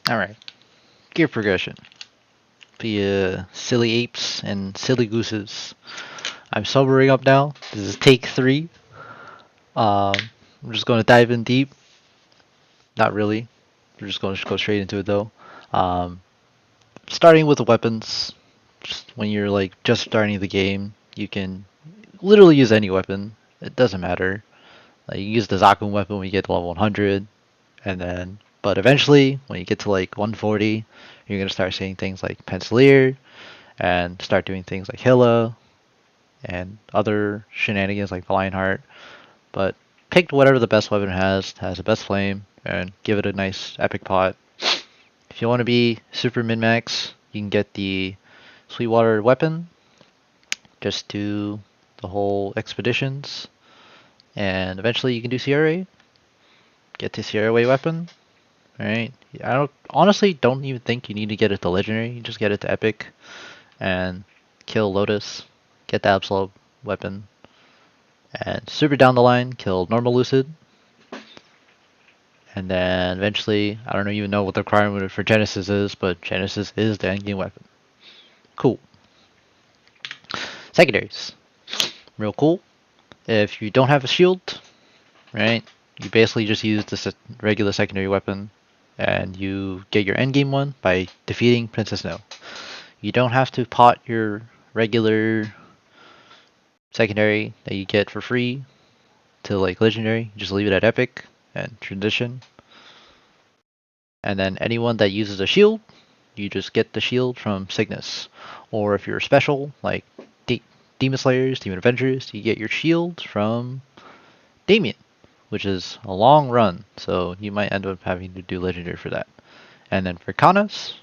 Alright, gear progression. The silly apes and silly gooses. I'm sobering up now. This is take 3. Um, I'm just going to dive in deep. Not really. We're just going to go straight into it though. Um, Starting with the weapons. Just when you're like just starting the game, you can literally use any weapon. It doesn't matter. You use the Zakun weapon when you get to level 100, and then but eventually when you get to like 140, you're gonna start seeing things like Pencilier and start doing things like Hilla and other shenanigans like the Lionheart. But pick whatever the best weapon has the best flame, and give it a nice epic pot. If you want to be super min max, you can get the Sweetwater weapon. Just do the whole expeditions, and eventually you can do CRA. Get the CRA weapon. Alright. I don't honestly don't even think you need to get it to legendary. You just get it to epic and kill Lotus. Get the Absolute weapon. And super down the line, kill normal Lucid. And then eventually, I don't even know what the requirement for Genesis is, but Genesis is the endgame weapon. Cool. Secondaries. Real cool. If you don't have a shield, right, you basically just use the regular secondary weapon, and you get your endgame one by defeating Princess No. You don't have to pot your regular secondary that you get for free to like legendary. You just leave it at epic and transition. And then anyone that uses a shield, you just get the shield from Cygnus. Or if you're special, like Demon Slayers, Demon Avengers, you get your shield from Damien, which is a long run, so you might end up having to do legendary for that. And then for Kanas,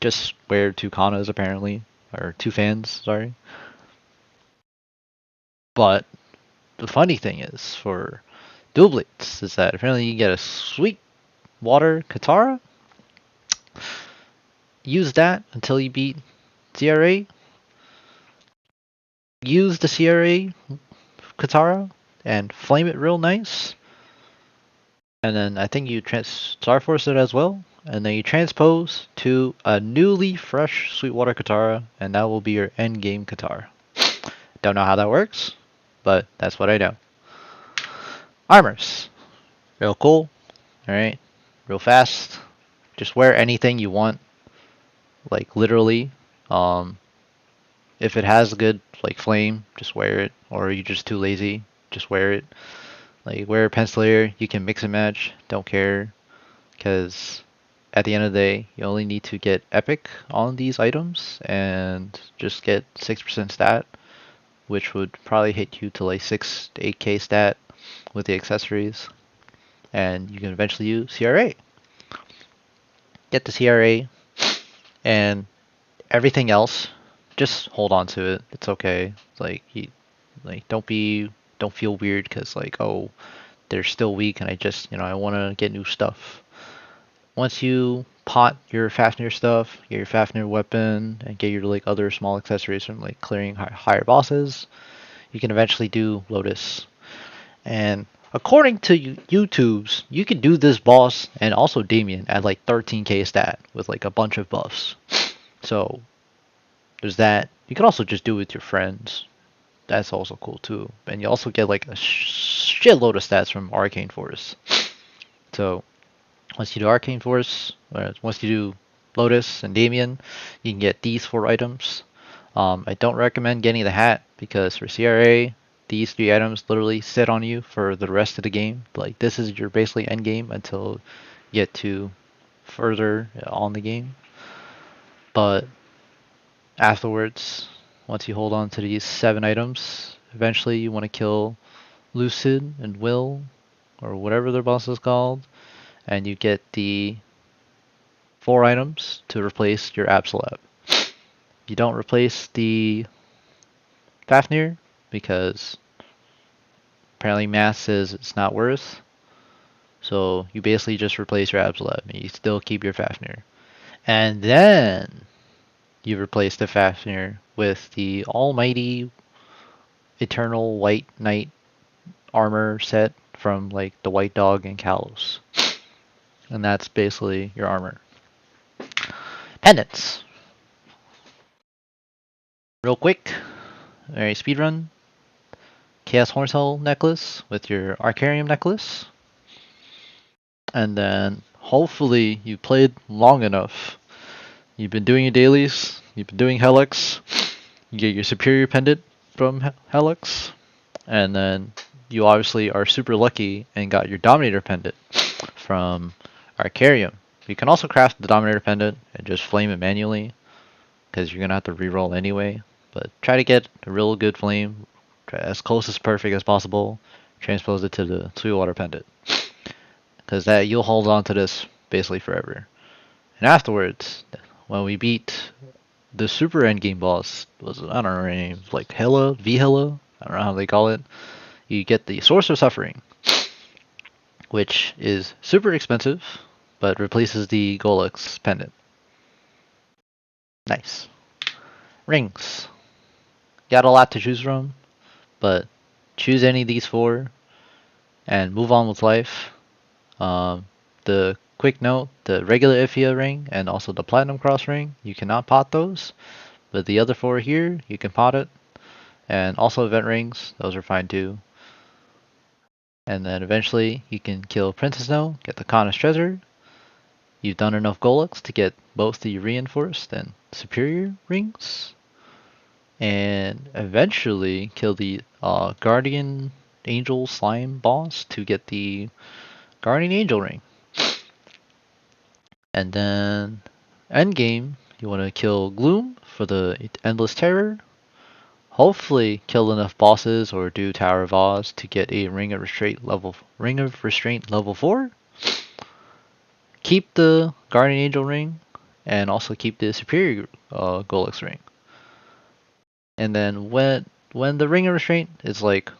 just wear 2 Kanas apparently, or 2 fans, sorry. But the funny thing is, for Dual Blades, is that apparently you get a sweet water Katara. Use that until you beat CRA. Use the CRA Katara and flame it real nice. And then I think you Starforce it as well. And then you transpose to a newly fresh Sweetwater Katara, and that will be your end game Katara. Don't know how that works, but that's what I know. Armors. Real cool. Alright. Real fast. Just wear anything you want. Like literally. Um, if it has a good like flame, just wear it. Or you're just too lazy, just wear it. Like wear a Pencilier, you can mix and match, don't care. Because at the end of the day, you only need to get epic on these items and just get 6% stat, which would probably hit you to like 6 to 8k stat with the accessories. And you can eventually use CRA. Get the CRA, and everything else, just hold on to it. It's okay. Like don't feel weird because like, oh, they're still weak and I just I want to get new stuff. Once you pot your Fafnir stuff, get your Fafnir weapon, and get your like other small accessories from like clearing higher bosses, you can eventually do Lotus. And according to YouTube's, you can do this boss and also Damien at like 13k stat with like a bunch of buffs. So there's that. You can also just do it with your friends. That's also cool too. And you also get like a shitload of stats from Arcane Force. So once you do Arcane Force, or once you do Lotus and Damien, you can get these 4 items. I don't recommend getting the hat because for CRA, these 3 items literally sit on you for the rest of the game. Like this is your basically end game until you get to further on the game. But afterwards, once you hold on to these 7 items, eventually you want to kill Lucid and Will, or whatever their boss is called, and you get the 4 items to replace your Absolab. You don't replace the Fafnir because apparently math says it's not worth. So you basically just replace your Absolab and you still keep your Fafnir. And then you replace the Fafnir with the almighty Eternal White Knight armor set from like the White Dog and Kalos. And that's basically your armor. Pendants. Real quick, very speed run. Chaos Hornsel necklace with your Arcarium necklace. And then hopefully you played long enough. You've been doing your dailies, you've been doing Helix, you get your superior pendant from Helix, and then you obviously are super lucky and got your Dominator pendant from Arcarium. You can also craft the Dominator pendant and just flame it manually, because you're going to have to reroll anyway. But try to get a real good flame, try as close as perfect as possible, transpose it to the Sweetwater pendant. Because that you'll hold on to this basically forever. And afterwards, when we beat the super endgame boss, was I don't know her name, like Hela, V Hela, I don't know how they call it. You get the Source of Suffering, which is super expensive, but replaces the Golux pendant. Nice. Rings. Got a lot to choose from, but choose any of these four and move on with life. The quick note, the regular Ifia ring and also the Platinum Cross ring, you cannot pot those, but the other four here, you can pot it. And also event rings, those are fine too. And then eventually you can kill Princess Snow, get the Kana's treasure. You've done enough Golux to get both the reinforced and superior rings. And eventually kill the Guardian Angel Slime boss to get the Guardian Angel ring. And then endgame, you want to kill Gloom for the Endless Terror. Hopefully kill enough bosses or do Tower of Oz to get a Ring of Restraint level 4. Keep the Guardian Angel ring and also keep the Superior Golux ring. And then when the Ring of Restraint is like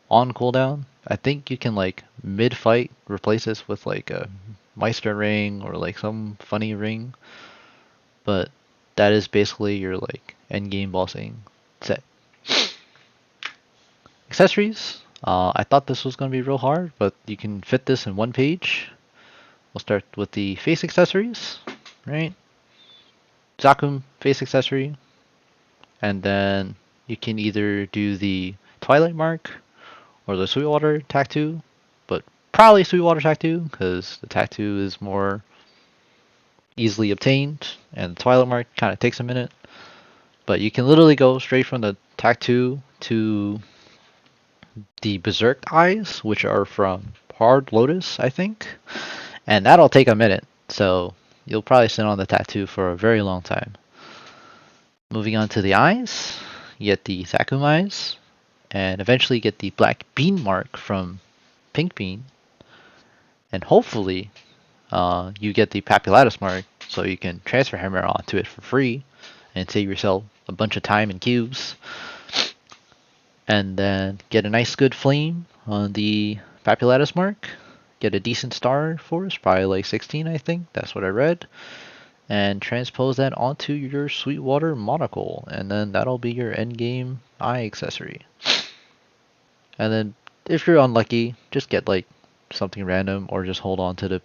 on cooldown, I think you can like mid fight replace this with like a Meister ring or like some funny ring. But that is basically your like end game bossing set. Accessories. I thought this was going to be real hard, but you can fit this in one page. We'll start with the face accessories, right? Zakum face accessory, and then you can either do the Twilight Mark or the Sweetwater tattoo, but probably Sweetwater tattoo because the tattoo is more easily obtained, and the Twilight Mark kind of takes a minute. But you can literally go straight from the tattoo to the Berserk eyes, which are from Hard Lotus, I think, and that'll take a minute. So you'll probably sit on the tattoo for a very long time. Moving on to the eyes, you get the Zakum eyes, and eventually get the black bean mark from Pink Bean, and hopefully you get the Papulatus mark so you can transfer hammer onto it for free and save yourself a bunch of time and cubes. And then get a nice good flame on the Papulatus mark. Get a decent star force, probably like 16 I think, that's what I read. And transpose that onto your Sweetwater monocle, and then that'll be your endgame eye accessory. And then if you're unlucky, just get like something random or just hold on to the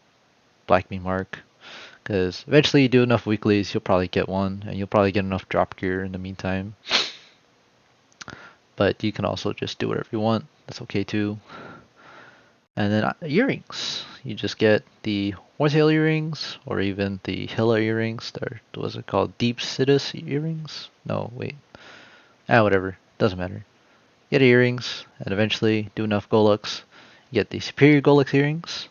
Black Bean mark. Because eventually you do enough weeklies, you'll probably get one, and you'll probably get enough drop gear in the meantime. But you can also just do whatever you want, that's okay too. And then earrings. You just get the Horntail earrings, or even the Hilla earrings. They're, what's it called? Deep Sidus earrings? No, wait. Whatever. Doesn't matter. Get earrings, and eventually do enough Golux. Get the Superior Golux earrings.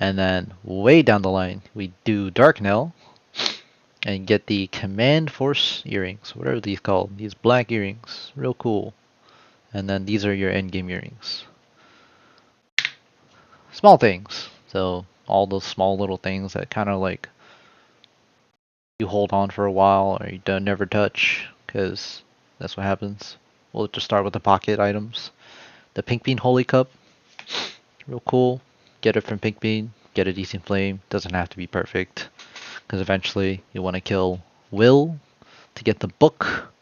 And then way down the line, we do Dark Knell, and get the Command Force earrings, whatever these called. These black earrings. Real cool. And then these are your endgame earrings. Small things. So all those small little things that kind of like you hold on for a while or you don't never touch, because that's what happens. We'll just start with the pocket items. The Pink Bean Holy Cup, real cool. Get it from Pink Bean. Get a decent flame. Doesn't have to be perfect, because eventually you want to kill Will to get the book,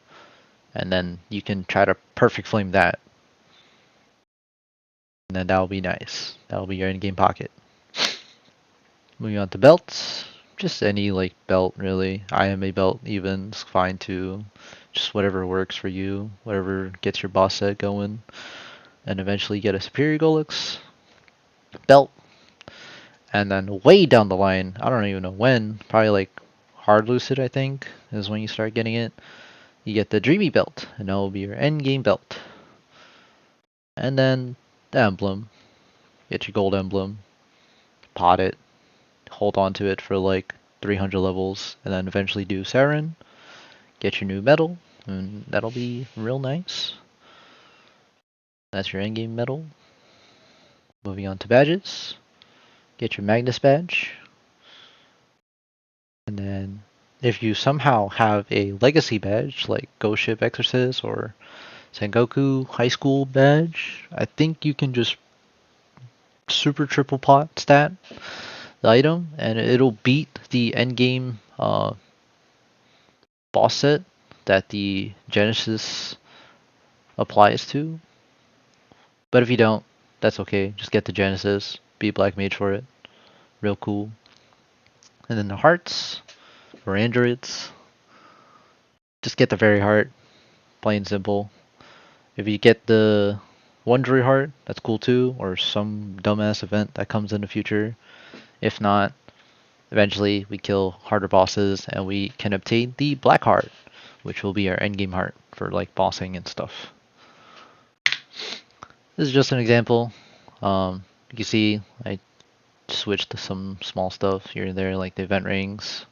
and then you can try to perfect flame that. And then that'll be nice. That'll be your in-game pocket. Moving on to belts. Just any like belt really. IMA belt even is fine too. Just whatever works for you, whatever gets your boss set going, and eventually get a superior Golix belt. And then way down the line, I don't even know when, probably like hard lucid I think is when you start getting it. You get the dreamy belt, and that will be your end game belt. And then the emblem. Get your gold emblem, pot it, hold on to it for like 300 levels, and then eventually do Saren. Get your new medal, and that'll be real nice. That's your endgame medal. Moving on to badges. Get your Magnus badge. And then if you somehow have a legacy badge like Ghost Ship Exorcist or Sengoku High School badge, I think you can just super triple pot stat the item and it'll beat the endgame boss set that the Genesis applies to. But if you don't, that's okay. Just get the Genesis, be a Black Mage for it. Real cool. And then the hearts for androids. Just get the fairy heart, plain and simple. If you get the Wondery heart, that's cool too, or some dumbass event that comes in the future. If not, eventually we kill harder bosses and we can obtain the black heart, which will be our endgame heart for like bossing and stuff. This is just an example. You can see I switched to some small stuff here and there, like the event rings,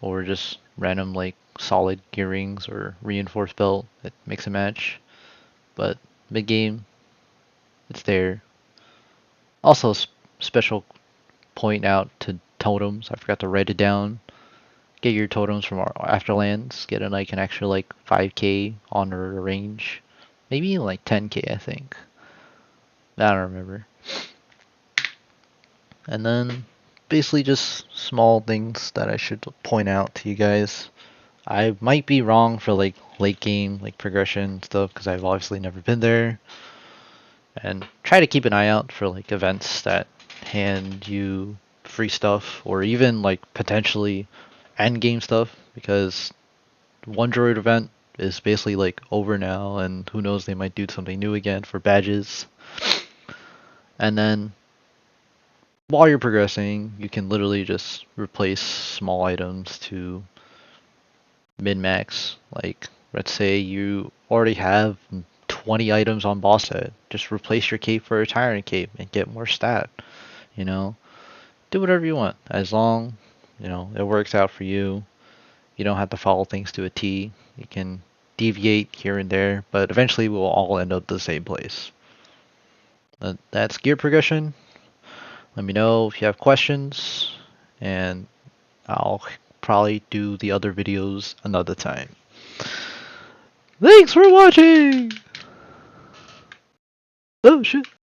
or just random like solid gear rings or reinforced belt that makes a match. But mid game, it's there. Also, special point out to totems. I forgot to write it down. Get your totems from our Afterlands. Get like an extra like 5k honor range, maybe like 10k I think. I don't remember. And then basically just small things that I should point out to you guys. I might be wrong for like late game, like progression stuff, because I've obviously never been there. And try to keep an eye out for like events that hand you free stuff, or even like potentially end game stuff, because one droid event is basically like over now, and who knows, they might do something new again for badges. And then while you're progressing, you can literally just replace small items to min-max. Like, let's say you already have 20 items on boss set. Just replace your cape for a tyrant cape and get more stat. You know, do whatever you want as long, it works out for you. You don't have to follow things to a T. You can deviate here and there, but eventually we'll all end up the same place. That's gear progression. Let me know if you have questions, and I'll probably do the other videos another time. Thanks for watching! Oh shit.